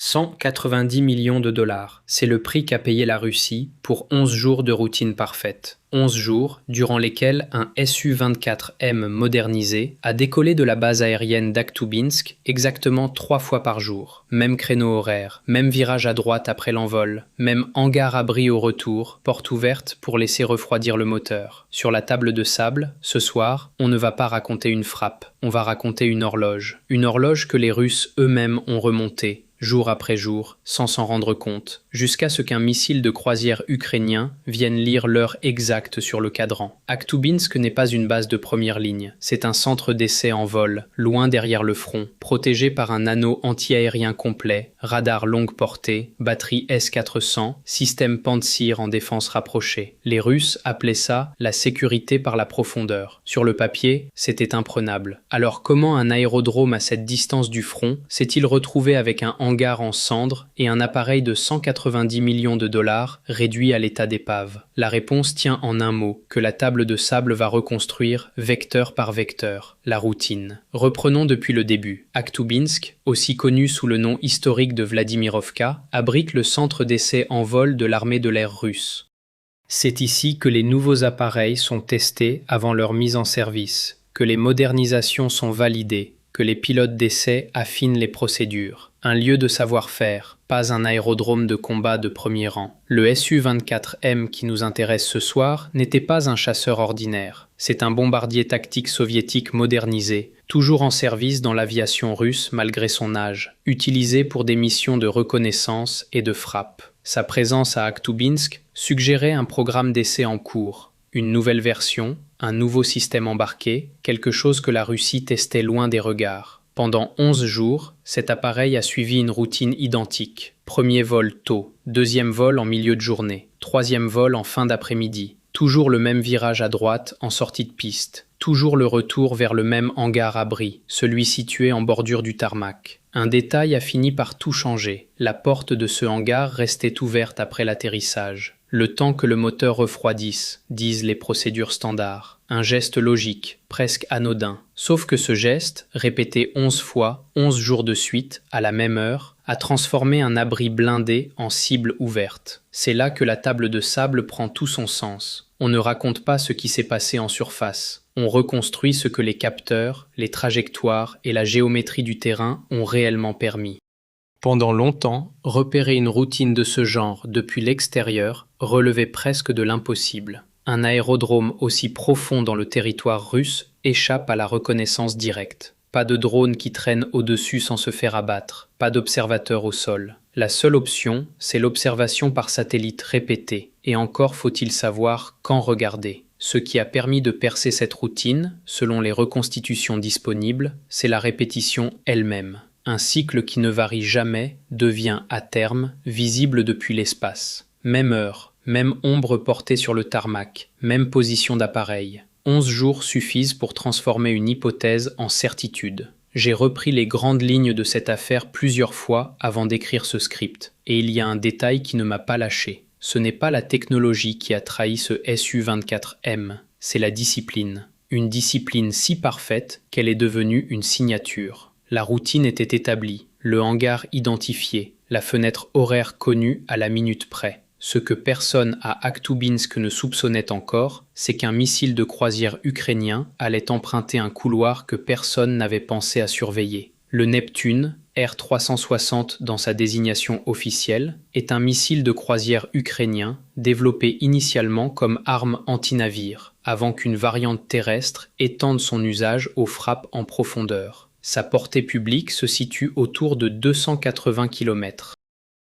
190 millions de dollars, c'est le prix qu'a payé la Russie pour 11 jours de routine parfaite. 11 jours durant lesquels un Su-24M modernisé a décollé de la base aérienne d'Akhtubinsk exactement 3 fois par jour. Même créneau horaire, même virage à droite après l'envol, même hangar abri au retour, porte ouverte pour laisser refroidir le moteur. Sur la table de sable, ce soir, on ne va pas raconter une frappe, on va raconter une horloge. Une horloge que les Russes eux-mêmes ont remontée, jour après jour, sans s'en rendre compte, jusqu'à ce qu'un missile de croisière ukrainien vienne lire l'heure exacte sur le cadran. Akhtubinsk n'est pas une base de première ligne, c'est un centre d'essai en vol, loin derrière le front, protégé par un anneau anti-aérien complet, radar longue portée, batterie S-400, système Pantsir en défense rapprochée. Les Russes appelaient ça la sécurité par la profondeur. Sur le papier, c'était imprenable. Alors comment un aérodrome à cette distance du front s'est-il retrouvé avec un hangar en cendres et un appareil de 190 millions de dollars réduit à l'état d'épave? La réponse tient en un mot, que la table de sable va reconstruire vecteur par vecteur, la routine. Reprenons depuis le début. Akhtubinsk, aussi connu sous le nom historique de Vladimirovka, abrite le centre d'essai en vol de l'armée de l'air russe. C'est ici que les nouveaux appareils sont testés avant leur mise en service, que les modernisations sont validées, que les pilotes d'essai affinent les procédures. Un lieu de savoir-faire, pas un aérodrome de combat de premier rang. Le Su-24M qui nous intéresse ce soir n'était pas un chasseur ordinaire. C'est un bombardier tactique soviétique modernisé, toujours en service dans l'aviation russe malgré son âge, utilisé pour des missions de reconnaissance et de frappe. Sa présence à Akhtubinsk suggérait un programme d'essai en cours, une nouvelle version, un nouveau système embarqué, quelque chose que la Russie testait loin des regards. Pendant 11 jours, cet appareil a suivi une routine identique. Premier vol tôt, deuxième vol en milieu de journée, troisième vol en fin d'après-midi. Toujours le même virage à droite en sortie de piste. Toujours le retour vers le même hangar abri, celui situé en bordure du tarmac. Un détail a fini par tout changer. La porte de ce hangar restait ouverte après l'atterrissage. Le temps que le moteur refroidisse, disent les procédures standards. Un geste logique, presque anodin. Sauf que ce geste, répété 11 fois, 11 jours de suite, à la même heure, a transformé un abri blindé en cible ouverte. C'est là que la table de sable prend tout son sens. On ne raconte pas ce qui s'est passé en surface. On reconstruit ce que les capteurs, les trajectoires et la géométrie du terrain ont réellement permis. Pendant longtemps, repérer une routine de ce genre depuis l'extérieur relevait presque de l'impossible. Un aérodrome aussi profond dans le territoire russe échappe à la reconnaissance directe. Pas de drone qui traîne au-dessus sans se faire abattre, pas d'observateur au sol. La seule option, c'est l'observation par satellite répétée, et encore faut-il savoir quand regarder. Ce qui a permis de percer cette routine, selon les reconstitutions disponibles, c'est la répétition elle-même. Un cycle qui ne varie jamais devient, à terme, visible depuis l'espace. Même heure, même ombre portée sur le tarmac, même position d'appareil. 11 jours suffisent pour transformer une hypothèse en certitude. J'ai repris les grandes lignes de cette affaire plusieurs fois avant d'écrire ce script, et il y a un détail qui ne m'a pas lâché. Ce n'est pas la technologie qui a trahi ce Su-24M, c'est la discipline. Une discipline si parfaite qu'elle est devenue une signature. La routine était établie, le hangar identifié, la fenêtre horaire connue à la minute près. Ce que personne à Akhtubinsk ne soupçonnait encore, c'est qu'un missile de croisière ukrainien allait emprunter un couloir que personne n'avait pensé à surveiller. Le Neptune, R-360 dans sa désignation officielle, est un missile de croisière ukrainien développé initialement comme arme anti-navire, avant qu'une variante terrestre étende son usage aux frappes en profondeur. Sa portée publique se situe autour de 280 km.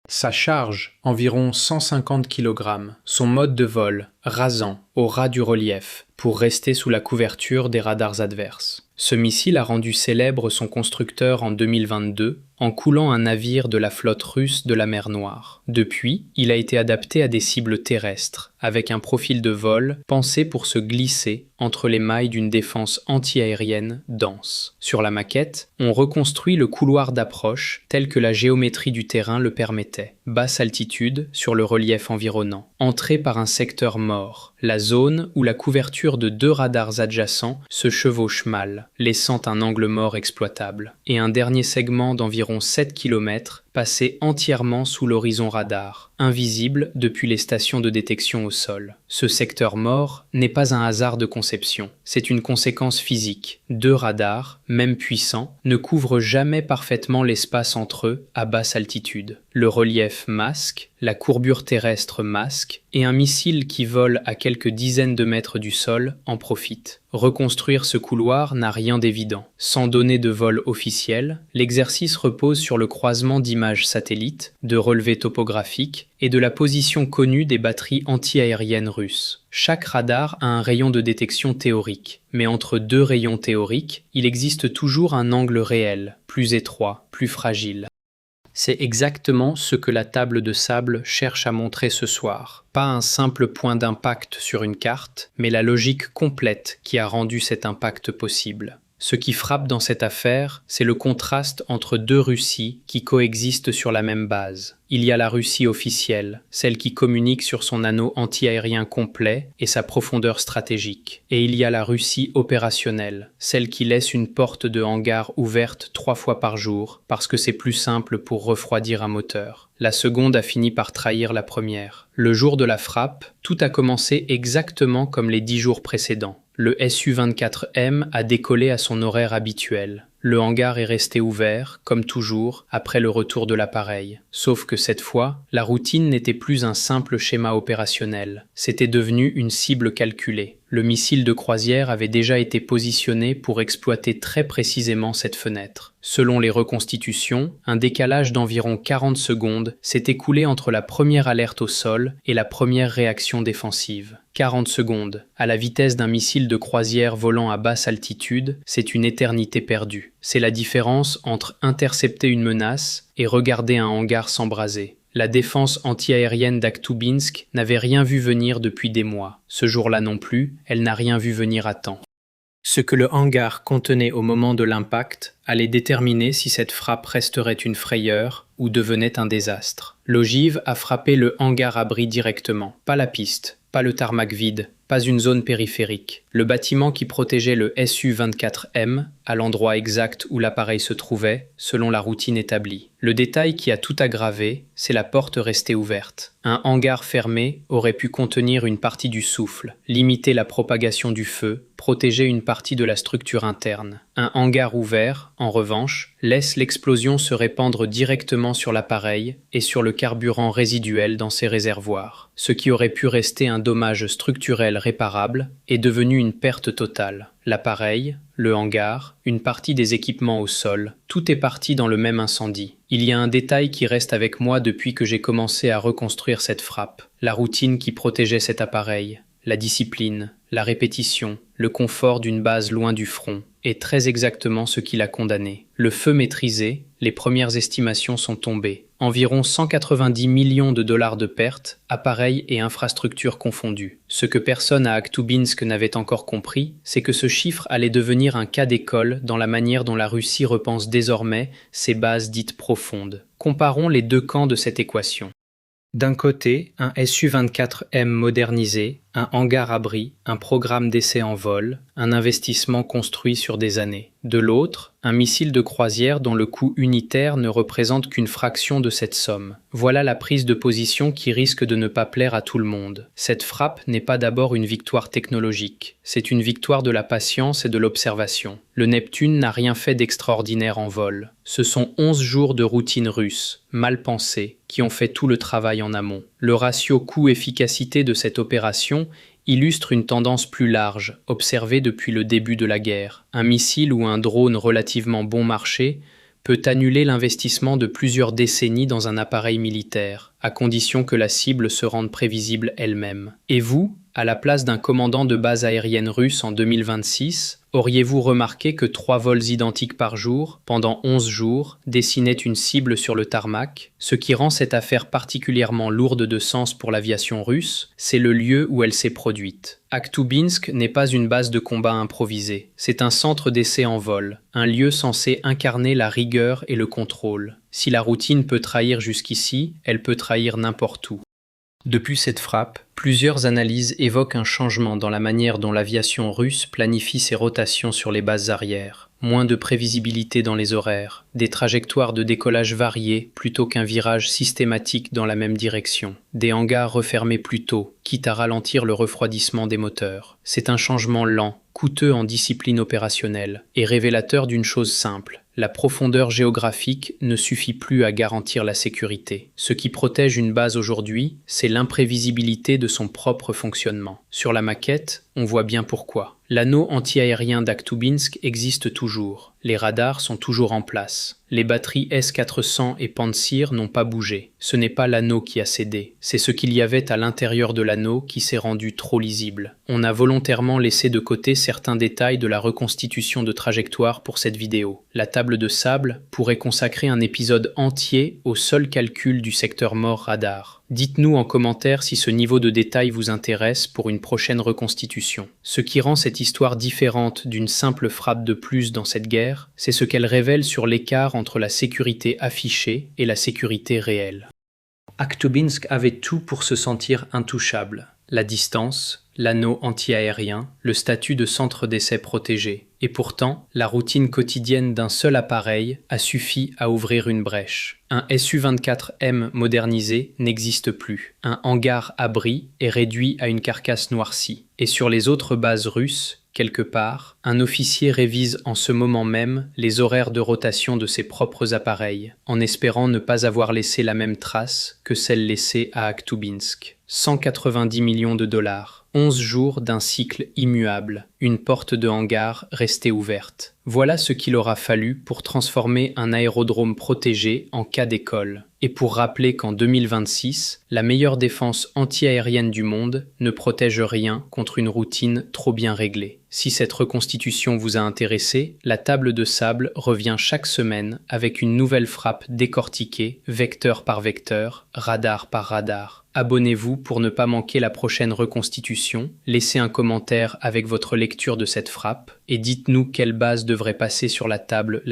Sa charge, environ 150 kg. Son mode de vol, rasant, au ras du relief, pour rester sous la couverture des radars adverses. Ce missile a rendu célèbre son constructeur en 2022 en coulant un navire de la flotte russe de la mer Noire. Depuis, il a été adapté à des cibles terrestres, avec un profil de vol pensé pour se glisser entre les mailles d'une défense anti-aérienne dense. Sur la maquette, on reconstruit le couloir d'approche tel que la géométrie du terrain le permettait. Basse altitude sur le relief environnant. Entrée par un secteur mort, la zone où la couverture de 2 radars adjacents se chevauche mal, laissant un angle mort exploitable. Et un dernier segment d'environ 7 km passait entièrement sous l'horizon radar, invisible depuis les stations de détection au sol. Ce secteur mort n'est pas un hasard de conception, c'est une conséquence physique. Deux radars, même puissants, ne couvrent jamais parfaitement l'espace entre eux à basse altitude. Le relief masque, la courbure terrestre masque, et un missile qui vole à quelques dizaines de mètres du sol en profite. Reconstruire ce couloir n'a rien d'évident. Sans données de vol officielles, l'exercice repose sur le croisement d'images satellites, de relevés topographiques et de la position connue des batteries anti-aériennes russes. Chaque radar a un rayon de détection théorique, mais entre deux rayons théoriques, il existe toujours un angle réel, plus étroit, plus fragile. C'est exactement ce que la table de sable cherche à montrer ce soir. Pas un simple point d'impact sur une carte, mais la logique complète qui a rendu cet impact possible. Ce qui frappe dans cette affaire, c'est le contraste entre deux Russies qui coexistent sur la même base. Il y a la Russie officielle, celle qui communique sur son anneau anti-aérien complet et sa profondeur stratégique. Et il y a la Russie opérationnelle, celle qui laisse une porte de hangar ouverte 3 fois par jour, parce que c'est plus simple pour refroidir un moteur. La seconde a fini par trahir la première. Le jour de la frappe, tout a commencé exactement comme les 10 jours précédents. Le Su-24M a décollé à son horaire habituel. Le hangar est resté ouvert, comme toujours, après le retour de l'appareil. Sauf que cette fois, la routine n'était plus un simple schéma opérationnel. C'était devenu une cible calculée. Le missile de croisière avait déjà été positionné pour exploiter très précisément cette fenêtre. Selon les reconstitutions, un décalage d'environ 40 secondes s'est écoulé entre la première alerte au sol et la première réaction défensive. 40 secondes. À la vitesse d'un missile de croisière volant à basse altitude, c'est une éternité perdue. C'est la différence entre intercepter une menace et regarder un hangar s'embraser. La défense anti-aérienne d'Akhtubinsk n'avait rien vu venir depuis des mois. Ce jour-là non plus, elle n'a rien vu venir à temps. Ce que le hangar contenait au moment de l'impact allait déterminer si cette frappe resterait une frayeur ou devenait un désastre. L'ogive a frappé le hangar-abri directement, pas la piste, pas le tarmac vide, pas une zone périphérique. Le bâtiment qui protégeait le Su-24M, à l'endroit exact où l'appareil se trouvait, selon la routine établie. Le détail qui a tout aggravé, c'est la porte restée ouverte. Un hangar fermé aurait pu contenir une partie du souffle, limiter la propagation du feu, protéger une partie de la structure interne. Un hangar ouvert, en revanche, laisse l'explosion se répandre directement sur l'appareil et sur le carburant résiduel dans ses réservoirs. Ce qui aurait pu rester un dommage structurel réparable est devenu une perte totale. L'appareil, le hangar, une partie des équipements au sol, tout est parti dans le même incendie. Il y a un détail qui reste avec moi depuis que j'ai commencé à reconstruire cette frappe. La routine qui protégeait cet appareil, la discipline, la répétition, le confort d'une base loin du front, est très exactement ce qui l'a condamné. Le feu maîtrisé, les premières estimations sont tombées. Environ 190 millions de dollars de pertes, appareils et infrastructures confondus. Ce que personne à Akhtubinsk n'avait encore compris, c'est que ce chiffre allait devenir un cas d'école dans la manière dont la Russie repense désormais ses bases dites profondes. Comparons les deux camps de cette équation. D'un côté, un Su-24M modernisé, un hangar-abri, un programme d'essai en vol, un investissement construit sur des années. De l'autre, un missile de croisière dont le coût unitaire ne représente qu'une fraction de cette somme. Voilà la prise de position qui risque de ne pas plaire à tout le monde. Cette frappe n'est pas d'abord une victoire technologique, c'est une victoire de la patience et de l'observation. Le Neptune n'a rien fait d'extraordinaire en vol. Ce sont 11 jours de routine russe, mal pensée, qui ont fait tout le travail en amont. Le ratio coût-efficacité de cette opération illustre une tendance plus large, observée depuis le début de la guerre. Un missile ou un drone relativement bon marché peut annuler l'investissement de plusieurs décennies dans un appareil militaire, à condition que la cible se rende prévisible elle-même. Et vous, à la place d'un commandant de base aérienne russe en 2026, auriez-vous remarqué que 3 vols identiques par jour, pendant 11 jours, dessinaient une cible sur le tarmac? Ce qui rend cette affaire particulièrement lourde de sens pour l'aviation russe, c'est le lieu où elle s'est produite. Akhtubinsk n'est pas une base de combat improvisée, c'est un centre d'essai en vol, un lieu censé incarner la rigueur et le contrôle. Si la routine peut trahir jusqu'ici, elle peut trahir n'importe où. Depuis cette frappe, plusieurs analyses évoquent un changement dans la manière dont l'aviation russe planifie ses rotations sur les bases arrières. moins de prévisibilité dans les horaires, des trajectoires de décollage variées plutôt qu'un virage systématique dans la même direction, des hangars refermés plus tôt, quitte à ralentir le refroidissement des moteurs. C'est un changement lent, coûteux en discipline opérationnelle, et révélateur d'une chose simple. La profondeur géographique ne suffit plus à garantir la sécurité. Ce qui protège une base aujourd'hui, c'est l'imprévisibilité de son propre fonctionnement. Sur la maquette, on voit bien pourquoi. L'anneau anti-aérien d'Aktubinsk existe toujours. Les radars sont toujours en place. Les batteries S-400 et Pantsir n'ont pas bougé. Ce n'est pas l'anneau qui a cédé. C'est ce qu'il y avait à l'intérieur de l'anneau qui s'est rendu trop lisible. On a volontairement laissé de côté certains détails de la reconstitution de trajectoire pour cette vidéo. La table de sable pourrait consacrer un épisode entier au seul calcul du secteur mort radar. Dites-nous en commentaire si ce niveau de détail vous intéresse pour une prochaine reconstitution. Ce qui rend cette histoire différente d'une simple frappe de plus dans cette guerre, c'est ce qu'elle révèle sur l'écart entre la sécurité affichée et la sécurité réelle. Aktubinsk avait tout pour se sentir intouchable. La distance, l'anneau anti-aérien, le statut de centre d'essai protégé. Et pourtant, la routine quotidienne d'un seul appareil a suffi à ouvrir une brèche. Un Su-24M modernisé n'existe plus. Un hangar abri est réduit à une carcasse noircie. Et sur les autres bases russes, quelque part, un officier révise en ce moment même les horaires de rotation de ses propres appareils, en espérant ne pas avoir laissé la même trace que celle laissée à Aktubinsk. 190 millions de dollars. 11 jours d'un cycle immuable, une porte de hangar restée ouverte. Voilà ce qu'il aura fallu pour transformer un aérodrome protégé en cas d'école. Et pour rappeler qu'en 2026, la meilleure défense anti-aérienne du monde ne protège rien contre une routine trop bien réglée. Si cette reconstitution vous a intéressé, la table de sable revient chaque semaine avec une nouvelle frappe décortiquée, vecteur par vecteur, radar par radar. Abonnez-vous pour ne pas manquer la prochaine reconstitution, laissez un commentaire avec votre lecture de cette frappe et dites-nous quelle base devrait passer sur la table